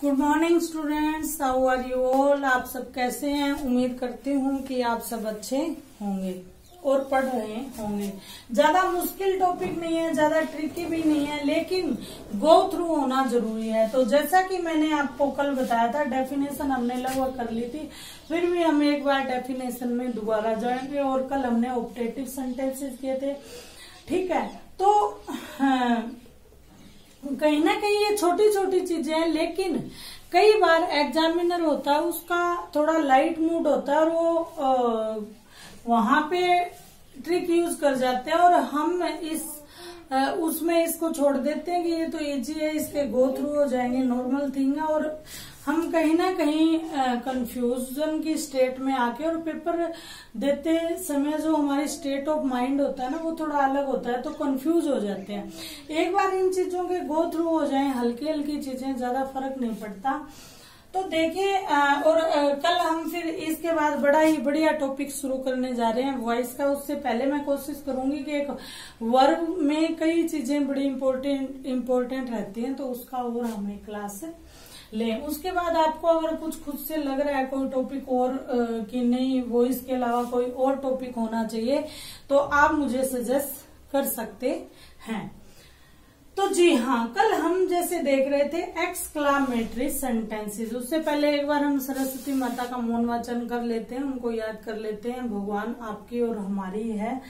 Good morning students, how are you all. आप सब कैसे हैं? उम्मीद करती हूँ कि आप सब अच्छे होंगे और पढ़ रहे होंगे। ज्यादा मुश्किल टॉपिक नहीं है, ज्यादा ट्रिकी भी नहीं है, लेकिन गो थ्रू होना जरूरी है। तो जैसा कि मैंने आपको कल बताया था, डेफिनेशन हमने लगभग कर ली थी, फिर भी हम एक बार डेफिनेशन में दोबारा जाएंगे। और कल हमने ऑप्टेटिव सेंटेंसेस किए थे, ठीक है। तो कहीं ना कहीं ये छोटी छोटी चीजें हैं, लेकिन कई बार एग्जामिनर होता है उसका थोड़ा लाइट मूड होता है और वो वहां पे ट्रिक यूज कर जाते हैं और हम उसमें इसको छोड़ देते हैं कि ये तो इजी है, इसके गो थ्रू हो जाएंगे, नॉर्मल थिंग है। और हम कहीं ना कहीं कंफ्यूजन की स्टेट में आके और पेपर देते समय जो हमारी स्टेट ऑफ माइंड होता है ना, वो थोड़ा अलग होता है, तो कंफ्यूज हो जाते हैं। एक बार इन चीजों के गो थ्रू हो जाए, हल्की हल्की चीजें, ज्यादा फर्क नहीं पड़ता। तो देखिए, और कल हम फिर इसके बाद बड़ा ही बढ़िया टॉपिक शुरू करने जा रहे हैं वॉइस का। उससे पहले मैं कोशिश करूंगी कि एक वर्ब में कई चीजें बड़ी इम्पोर्टेंट रहती हैं, तो उसका और हमें क्लास ले। उसके बाद आपको अगर कुछ खुद से लग रहा है कोई टॉपिक और कि नहीं, वॉइस के अलावा कोई और टॉपिक होना चाहिए, तो आप मुझे सजेस्ट कर सकते हैं। तो जी हाँ, कल हम जैसे देख रहे थे एक्सक्लामेटरी सेंटेंसेस। उससे पहले एक बार हम सरस्वती माता का मौन वाचन कर लेते हैं, उनको याद कर लेते हैं। भगवान आपकी और हमारी है,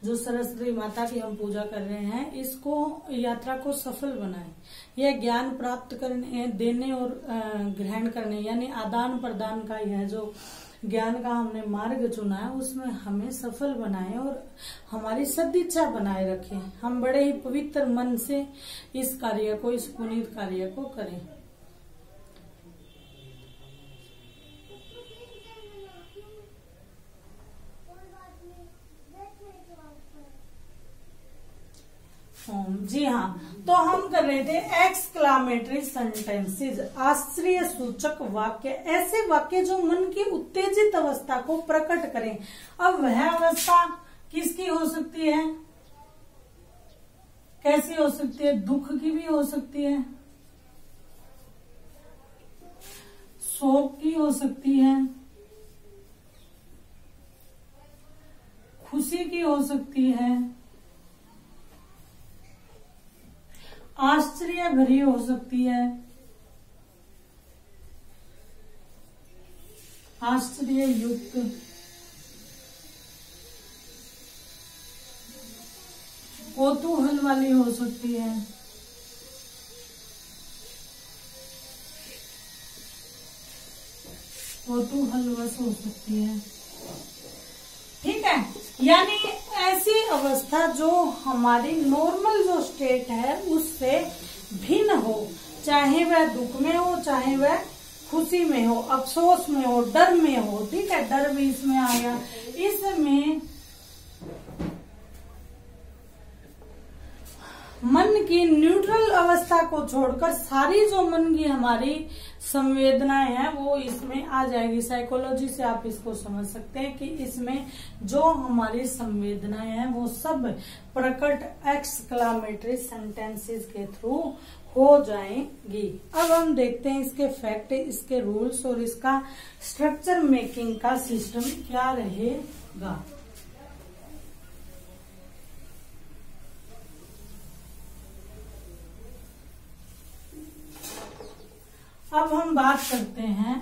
जो सरस्वती माता की हम पूजा कर रहे हैं। इसको यात्रा को सफल बनाएं, यह ज्ञान प्राप्त करने, देने और ग्रहण करने, यानी आदान प्रदान का यह जो ज्ञान का हमने मार्ग चुना है, उसमें हमें सफल बनाएं और हमारी सदिच्छा बनाए रखें। हम बड़े ही पवित्र मन से इस कार्य को, इस पुनीत कार्य को करें। जी हाँ, तो हम कर रहे थे एक्सक्लामेटरी सेंटेंसेस, आश्चर्य सूचक वाक्य, ऐसे वाक्य जो मन की उत्तेजित अवस्था को प्रकट करें। अब वह अवस्था किसकी हो सकती है, कैसी हो सकती है? दुख की भी हो सकती है, शोक की हो सकती है, खुशी की हो सकती है, आश्चर्य भरी हो सकती है, आश्चर्य युक्त, कौतूहल वाली हो सकती है, कौतूहलवश हो सकती है, ठीक है। यानी ऐसी अवस्था जो हमारी नॉर्मल जो स्टेट है उससे भिन्न हो, चाहे वह दुख में हो, चाहे वह खुशी में हो, अफसोस में हो, डर में हो, ठीक है। डर भी इसमें आ गया। इसमें मन की न्यूट्रल अवस्था को छोड़कर सारी जो मन की हमारी संवेदनाएं हैं वो इसमें आ जाएगी। साइकोलॉजी से आप इसको समझ सकते हैं कि इसमें जो हमारी संवेदनाएं हैं वो सब प्रकट एक्सक्लामेटरी सेंटेंसेस के थ्रू हो जाएंगी। अब हम देखते हैं इसके फैक्ट, इसके रूल्स और इसका स्ट्रक्चर मेकिंग का सिस्टम क्या रहेगा। अब हम बात करते हैं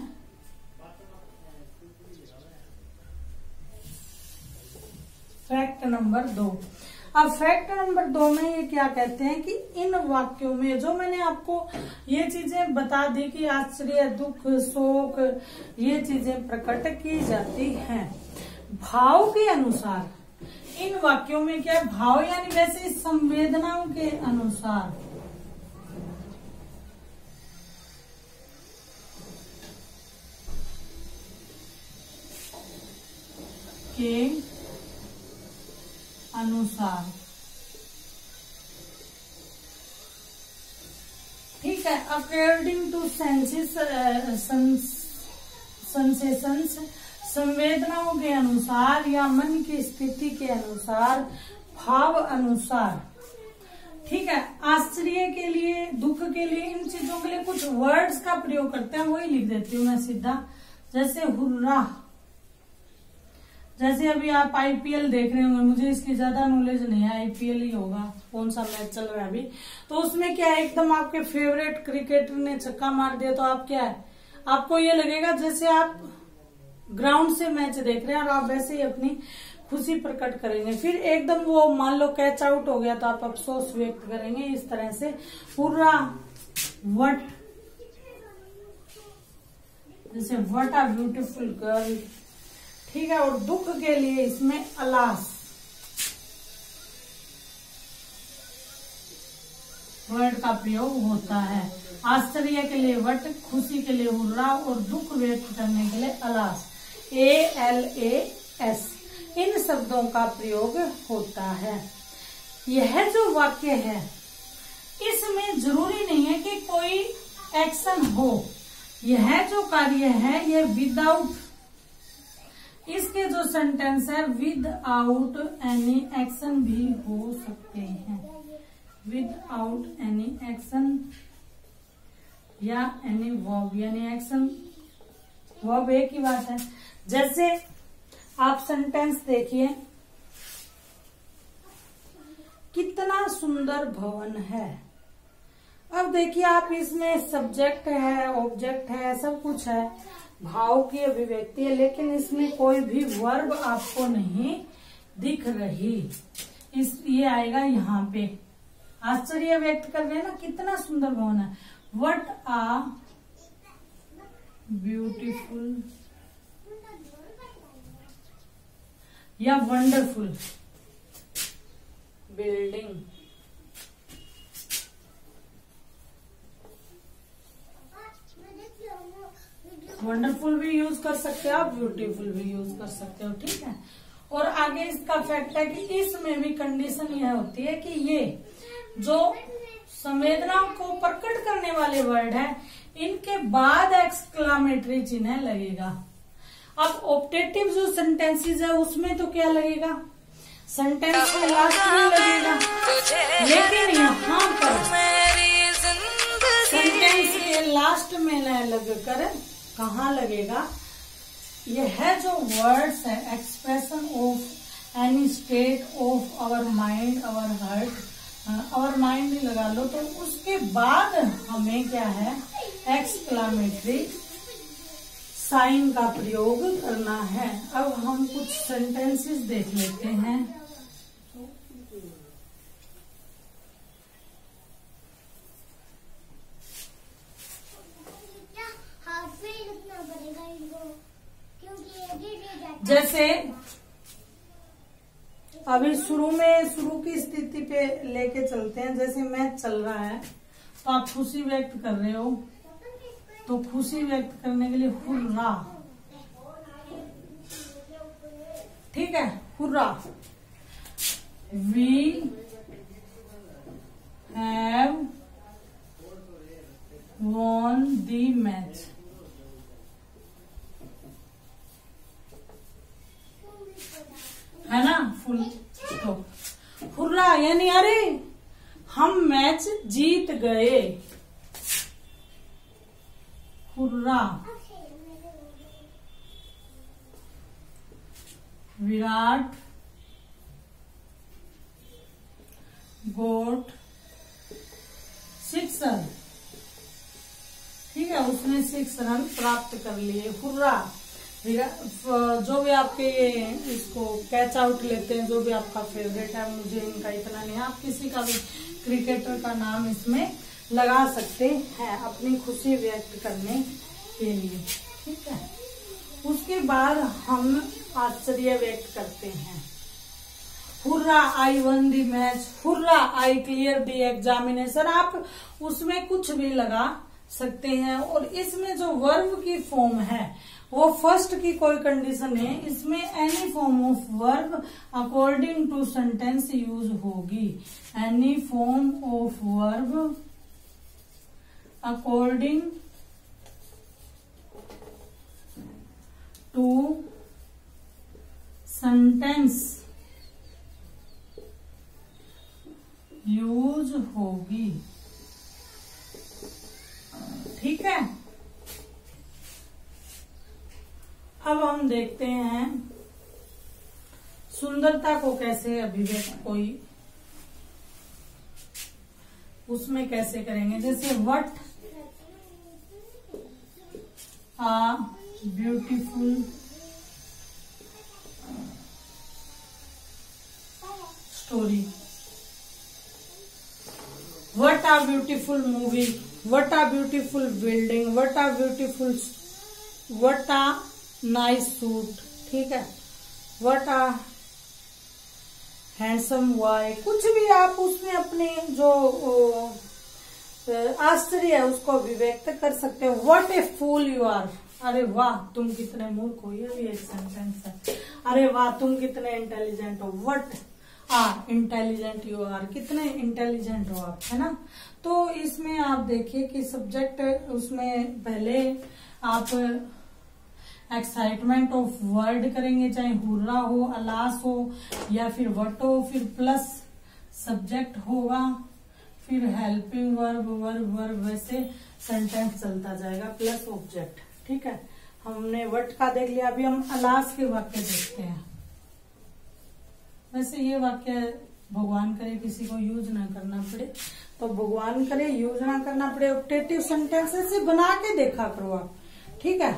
फैक्ट नंबर 2। अब फैक्ट नंबर 2 में ये क्या कहते हैं कि इन वाक्यों में जो मैंने आपको ये चीजें बता दी कि आश्चर्य, दुख, शोक, ये चीजें प्रकट की जाती हैं भाव के अनुसार। इन वाक्यों में क्या भाव, यानी वैसे संवेदनाओं के अनुसार के अनुसार, ठीक है। अकॉर्डिंग टू सेंसेशंस, संवेदनाओं के अनुसार या मन की स्थिति के अनुसार, भाव अनुसार, ठीक है। आश्चर्य के लिए दुख के लिए, इन चीजों के लिए कुछ वर्ड्स का प्रयोग करते हैं, वही लिख देती हूँ मैं सीधा। जैसे हुर्रा, जैसे अभी आप आईपीएल देख रहे होंगे, मुझे इसकी ज्यादा नॉलेज नहीं है, आईपीएल ही होगा, कौन सा मैच चल रहा है अभी, तो उसमें क्या है, एकदम आपके फेवरेट क्रिकेटर ने छक्का मार दिया तो आप क्या है, आपको ये लगेगा जैसे आप ग्राउंड से मैच देख रहे हैं और आप वैसे ही अपनी खुशी प्रकट करेंगे। फिर एकदम वो मान लो कैच आउट हो गया तो आप अफसोस व्यक्त करेंगे, इस तरह से। हुर्रा, वट, जैसे व्हाट अ ब्यूटीफुल गर्ल, ठीक है। और दुख के लिए इसमें अलास वर्ड का प्रयोग होता है। आश्चर्य के लिए वट, खुशी के लिए हुर्रा और दुख व्यक्त करने के लिए अलास, ALAS, इन शब्दों का प्रयोग होता है। यह जो वाक्य है इसमें जरूरी नहीं है कि कोई एक्शन हो, यह जो कार्य है ये विदाउट, इसके जो सेंटेंस है विदाउट एनी एक्शन भी हो सकते हैं, विदाउट एनी एक्शन या एनी वर्ब, यानी एक्शन वर्ब एक ही बात है। जैसे आप सेंटेंस देखिए, कितना सुंदर भवन है। अब देखिए आप इसमें सब्जेक्ट है, ऑब्जेक्ट है, सब कुछ है, भाव की अभिव्यक्ति है, लेकिन इसमें कोई भी वर्ब आपको नहीं दिख रही। ये आएगा यहाँ पे, आश्चर्य व्यक्त कर रहे हैं ना, कितना सुंदर भवन है, व्हाट आ ब्यूटीफुल या वंडरफुल बिल्डिंग। वंडरफुल भी यूज कर सकते हो आप, ब्यूटीफुल भी यूज कर सकते हो, ठीक है। और आगे इसका फैक्ट है कि इसमें भी कंडीशन यह होती है कि ये जो संवेदनाओं को प्रकट करने वाले वर्ड है, इनके बाद एक्सक्लामेटरी चिन्ह लगेगा। अब ऑप्टेटिव जो सेंटेंसेस है उसमें तो क्या लगेगा, सेंटेंस के लास्ट में लगेगा, लेकिन यहाँ पर सेंटेंस के लास्ट में न लगकर कहाँ लगेगा, यह जो वर्ड्स है, expression of any state of our mind, our heart, our mind ही लगा लो, तो उसके बाद हमें क्या है, एक्सक्लामेटरी साइन का प्रयोग करना है। अब हम कुछ सेंटेंसेस देख लेते हैं। जैसे अभी शुरू की स्थिति पे लेके चलते हैं। जैसे मैच चल रहा है तो आप खुशी व्यक्त कर रहे हो, तो खुशी व्यक्त करने के लिए हुर्रा, ठीक है, hurrah. We have won the match, है ना, फुल स्टॉप। हुर्रा यानी अरे हम मैच जीत गए, हुर्रा। विराट गोट 6 रन, ठीक है, उसने 6 रन प्राप्त कर लिए, हुर्रा। जो भी आपके ये इसको कैच आउट लेते हैं, जो भी आपका फेवरेट है, मुझे इनका इतना नहीं है, आप किसी का भी क्रिकेटर का नाम इसमें लगा सकते हैं अपनी खुशी व्यक्त करने के लिए, ठीक है। उसके बाद हम आश्चर्य व्यक्त करते हैं, hurrah I one the match, hurrah I clear the examination. आप उसमें कुछ भी लगा सकते हैं। और इसमें जो वर्ब की फॉर्म है वो फर्स्ट की कोई कंडीशन है, इसमें any form of verb according to sentence use होगी, any form of verb according to sentence use होगी, ठीक है। अब हम देखते हैं सुंदरता को कैसे अभिव्यक्त कोई उसमें कैसे करेंगे। जैसे what a beautiful story, what a beautiful movie, what a beautiful building, what a beautiful, what a nice suit, ठीक है, व्हाट आ हैंडसम बॉय, कुछ भी आप उसमें अपने जो आश्चर्य है उसको अभिव्यक्त कर सकते हो। What a fool you are, अरे वाह तुम कितने मूर्ख हो, ये भी एक सेंटेंस है। अरे वाह तुम कितने इंटेलिजेंट हो, व्हाट इंटेलिजेंट यू आर, कितने इंटेलिजेंट हो आप, है ना। तो इसमें आप देखिए कि सब्जेक्ट उसमें पहले आप एक्साइटमेंट ऑफ वर्ड करेंगे, चाहे हुर्रा हो, अलास हो या फिर वट हो, फिर प्लस सब्जेक्ट होगा, फिर हेल्पिंग वर्ब वर्ब वर्ब, वैसे सेंटेंस चलता जाएगा प्लस ऑब्जेक्ट, ठीक है। हमने वट का देख लिया, अभी हम अलास के वाक्य देखते हैं। वैसे ये वाक्य भगवान करे किसी को यूज ना करना पड़े, तो भगवान करे यूज ना करना पड़े, ऑप्टेटिव सेंटेंस से बना के देखा करो आप, ठीक है।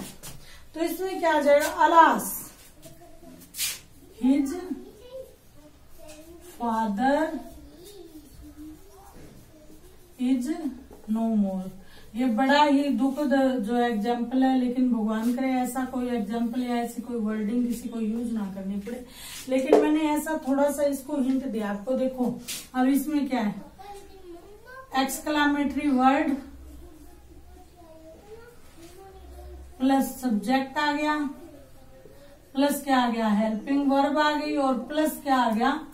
तो इसमें क्या आ जाएगा, alas his father is no more. ये बड़ा ही दुखद जो एग्जाम्पल है, लेकिन भगवान करे ऐसा कोई एग्जाम्पल या ऐसी कोई वर्डिंग किसी को यूज ना करनी पड़े, लेकिन मैंने ऐसा थोड़ा सा इसको हिंट दिया आपको। देखो अब इसमें क्या है, एक्सक्लामेटरी वर्ड प्लस सब्जेक्ट आ गया, प्लस क्या आ गया, हेल्पिंग वर्ब आ गई, और प्लस क्या आ गया,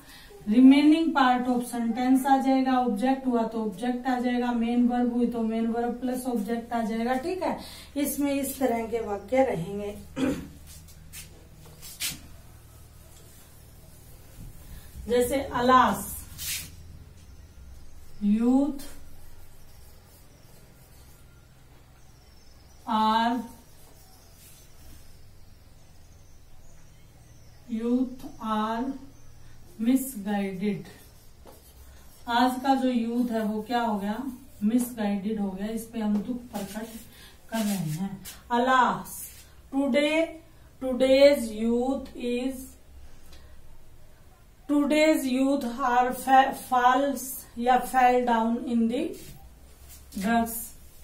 रिमेनिंग पार्ट ऑफ सेंटेंस आ जाएगा। ऑब्जेक्ट हुआ तो ऑब्जेक्ट आ जाएगा, मेन वर्ब हुई तो मेन वर्ब प्लस ऑब्जेक्ट आ जाएगा, ठीक है। इसमें इस तरह के वाक्य रहेंगे। जैसे अलास यूथ आर मिसगाइडेड। आज का जो यूथ है वो क्या हो गया, मिसगाइडेड हो गया, इस पे हम दुख प्रकट कर रहे हैं। Alas today's youth are falls या fail down in the drugs,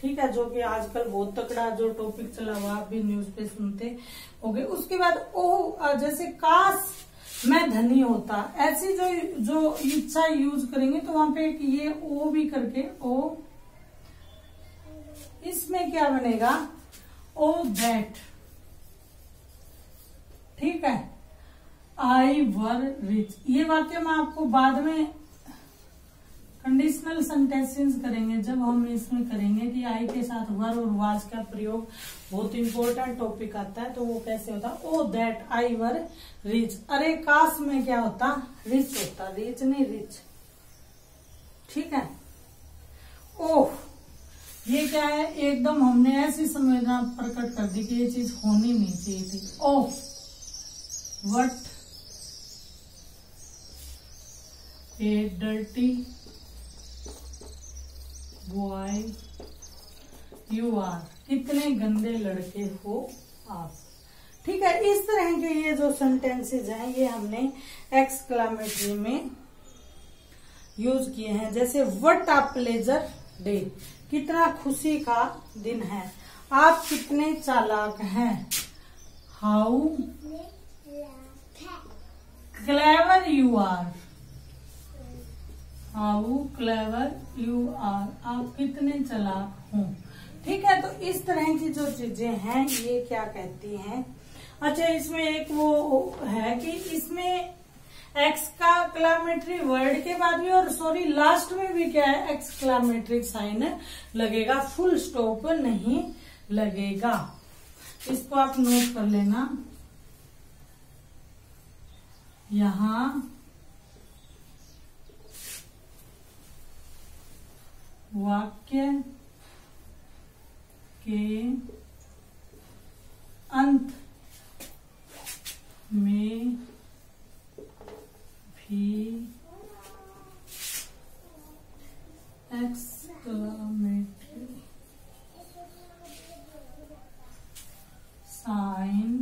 ठीक है, जो कि आजकल बहुत तकड़ा जो टॉपिक चला हुआ आप भी न्यूज पे सुनते होंगे। उसके बाद ओ जैसे काश मैं धनी होता, ऐसी जो इच्छा यूज करेंगे तो वहां पे ये ओ भी करके ओ, इसमें क्या बनेगा, ओ दैट, ठीक है, आई वर रिच। ये वाक्य मैं आपको बाद में कंडीशनल सेंटेंसेस करेंगे, जब हम इसमें करेंगे कि आई के साथ वर और वाज का प्रयोग, बहुत इंपॉर्टेंट टॉपिक आता है। तो वो कैसे होता, ओ दैट आई वर रिच, अरे काश में क्या होता, रिच होता, रिच नहीं रिच, ठीक है। ओह ये क्या है, एकदम हमने ऐसी संवेदना प्रकट कर दी कि ये चीज होनी नहीं चाहिए थी। Oh what a dirty boy you are, कितने गंदे लड़के हो आप, ठीक है। इस तरह के ये जो सेंटेंसेज हैं ये हमने एक्सक्लामेटरी में यूज किए हैं। जैसे व्हाट आ प्लेजर डे, कितना खुशी का दिन है, आप कितने चालाक हैं, how clever you are, how clever you are, आप कितने चालाक हो, ठीक है। तो इस तरह की जो चीजें हैं ये क्या कहती हैं। अच्छा इसमें एक वो है कि इसमें एक्सक्लामेटरी वर्ड के बाद भी, और सॉरी लास्ट में भी क्या है, एक्सक्लामेटरी साइन लगेगा, फुल स्टॉप नहीं लगेगा। इसको आप नोट कर लेना। यहां वाक्य के अंत में भी एक्सक्लेमेटरी साइन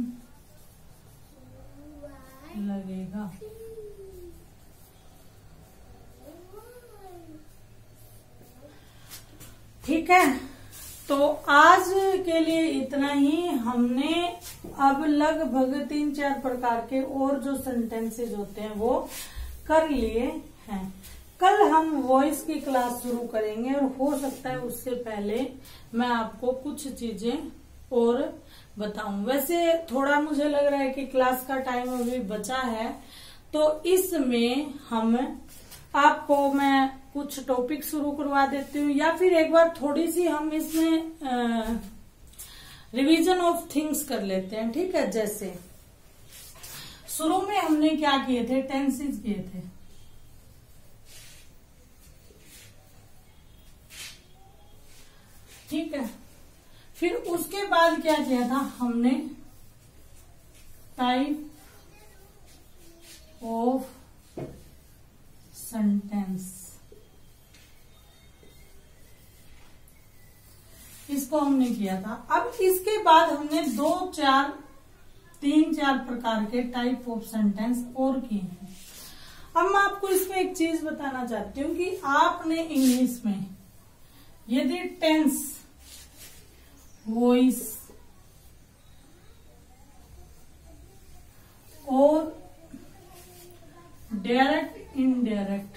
लगेगा। ठीक है, तो आज के लिए इतना ही। हमने अब लगभग 3-4 प्रकार के और जो सेंटेंसेस होते हैं वो कर लिए हैं। कल हम वॉइस की क्लास शुरू करेंगे और हो सकता है उससे पहले मैं आपको कुछ चीजें और बताऊं। वैसे थोड़ा मुझे लग रहा है कि क्लास का टाइम अभी बचा है, तो इसमें हम आपको मैं कुछ टॉपिक शुरू करवा देती हूँ, या फिर एक बार थोड़ी सी हम इसमें रिवीजन ऑफ थिंग्स कर लेते हैं। ठीक है, जैसे शुरू में हमने क्या किए थे, टेंसेस किए थे। ठीक है, फिर उसके बाद क्या किया था हमने, टाइप ऑफ सेंटेंस, इसको हमने किया था। अब इसके बाद हमने 3-4 प्रकार के टाइप ऑफ सेंटेंस और किए हैं। अब मैं आपको इसमें एक चीज बताना चाहती हूँ कि आपने इंग्लिश में यदि टेंस, वॉइस और डायरेक्ट, इनडायरेक्ट,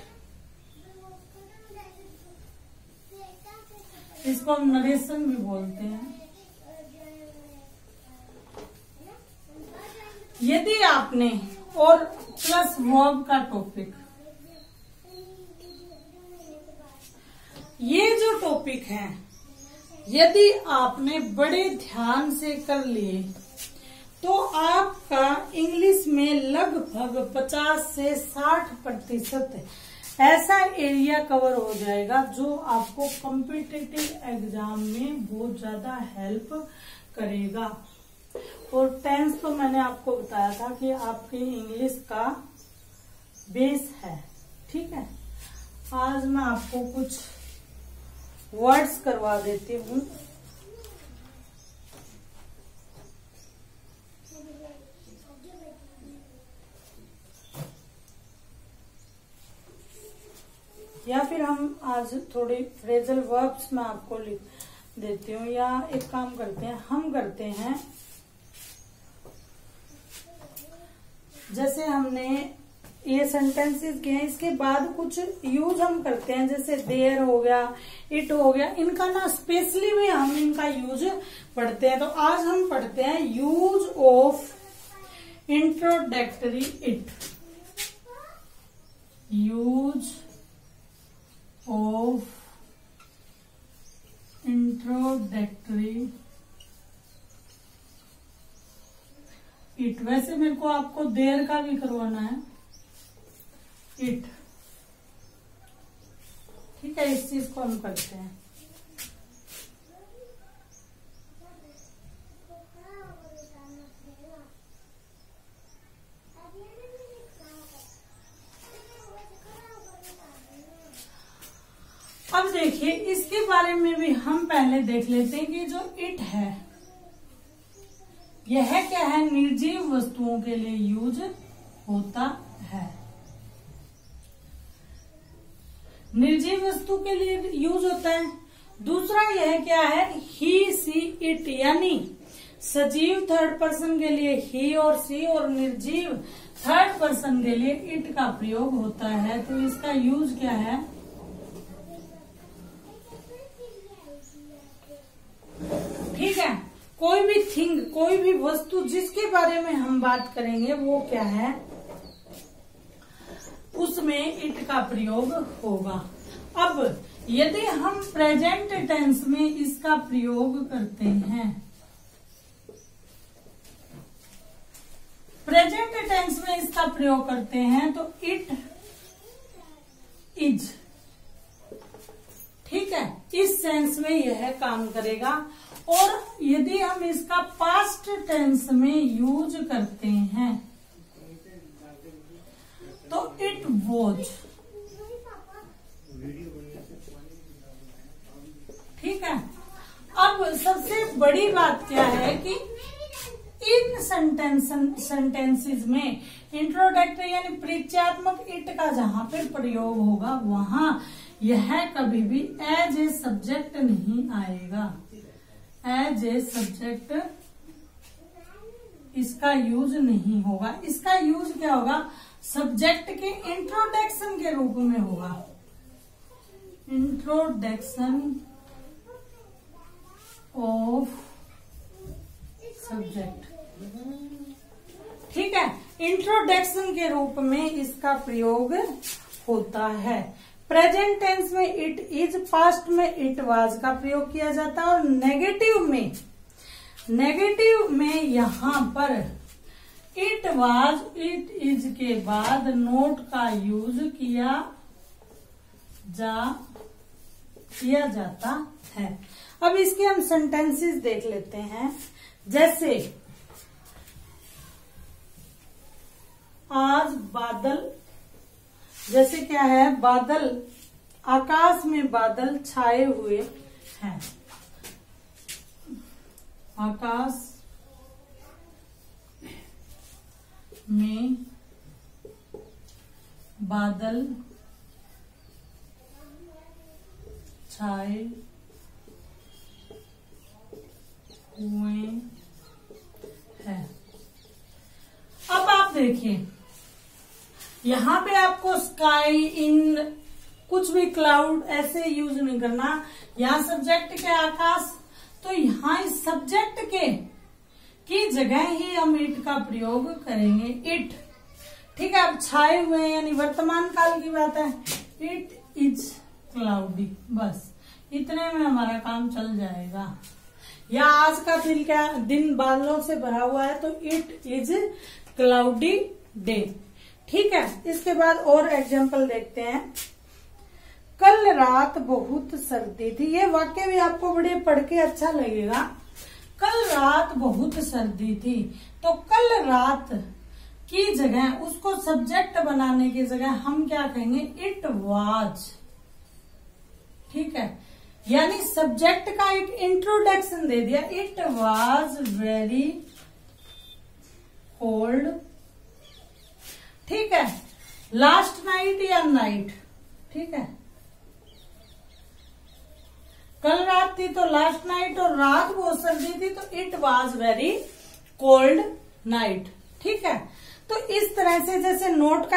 इसको हम नरेशन भी बोलते हैं, यदि आपने, और प्लस वर्ब का टॉपिक, ये जो टॉपिक है यदि आपने बड़े ध्यान से कर लिए तो आपका इंग्लिश में लगभग 50 से 60% ऐसा एरिया कवर हो जाएगा जो आपको कॉम्पिटिटिव एग्जाम में बहुत ज्यादा हेल्प करेगा। और टेंस तो मैंने आपको बताया था कि आपकी इंग्लिश का बेस है। ठीक है, आज मैं आपको कुछ वर्ड्स करवा देती हूँ। या फिर हम आज थोड़ी फ्रेजल वर्ब्स मैं आपको लिख देती हूँ, या एक काम करते हैं, हम करते हैं जैसे हमने ये सेंटेंसेस के हैं, इसके बाद कुछ यूज हम करते हैं, जैसे देयर हो गया, इट हो गया, इनका ना स्पेशली भी हम इनका यूज पढ़ते हैं। तो आज हम पढ़ते हैं use of introductory it, use of introductory it. वैसे मेरे को आपको देयर का भी करवाना है, इट। ठीक है, इस चीज को हम करते हैं। अब देखिए, इसके बारे में भी हम पहले देख लेते हैं कि जो इट है यह क्या है, निर्जीव वस्तुओं के लिए यूज होता है। निर्जीव वस्तु के लिए यूज होता है। दूसरा यह क्या है, ही, सी, इट, यानी सजीव थर्ड पर्सन के लिए ही और सी, और निर्जीव थर्ड पर्सन के लिए इट का प्रयोग होता है। तो इसका यूज क्या है, ठीक है। कोई भी थिंग, कोई भी वस्तु जिसके बारे में हम बात करेंगे वो क्या है, उसमें इट का प्रयोग होगा। अब यदि हम प्रेजेंट टेंस में इसका प्रयोग करते हैं, प्रेजेंट टेंस में इसका प्रयोग करते हैं तो इट इज, ठीक है, इस सेंस में यह काम करेगा। और यदि हम इसका पास्ट टेंस में यूज करते हैं तो इट वॉज। ठीक है। अब सबसे बड़ी बात क्या है कि इन सेंटेंसेस में इंट्रोडक्टरी यानी परिचयात्मक इट का जहां पर प्रयोग होगा वहां यह कभी भी एज ए सब्जेक्ट नहीं आएगा। एज ए सब्जेक्ट इसका यूज नहीं होगा। इसका यूज क्या होगा? सब्जेक्ट के इंट्रोडक्शन के रूप में होगा। Introduction of subject. ठीक है, इंट्रोडक्शन के रूप में इसका प्रयोग होता है। प्रेजेंट टेंस में इट इज, पास्ट में इट वाज का प्रयोग किया जाता है और नेगेटिव में यहां पर इट वाज इट इज के बाद नोट का यूज किया जाता है। अब इसके हम सेंटेंसेस देख लेते हैं। जैसे आज बादल, जैसे क्या है, बादल, आकाश में बादल छाए हुए हैं। आकाश में बादल छाए हुए हैं। अब आप देखिए, यहां पे आपको स्काई, इन, कुछ भी क्लाउड ऐसे यूज नहीं करना। यहां सब्जेक्ट के आकाश, तो यहां इस सब्जेक्ट के की जगह ही हम इट का प्रयोग करेंगे। इट, ठीक है। अब छाए हुए यानी वर्तमान काल की बात है। इट इज क्लाउडी, बस इतने में हमारा काम चल जाएगा। या आज का दिन बादलों से भरा हुआ है तो इट इज क्लाउडी डे। ठीक है। इसके बाद और एग्जाम्पल देखते हैं। कल रात बहुत सर्दी थी। ये वाक्य भी आपको बड़े पढ़ के अच्छा लगेगा। कल रात बहुत सर्दी थी, तो कल रात की जगह, उसको सब्जेक्ट बनाने की जगह हम क्या कहेंगे? It was. ठीक है, यानी सब्जेक्ट का एक इंट्रोडक्शन दे दिया। It was very cold. ठीक है। लास्ट नाइट या नाइट, ठीक है। कल रात थी तो लास्ट नाइट, और रात बहुत सर्दी थी तो it was very cold night. ठीक है। तो इस तरह से जैसे नोट का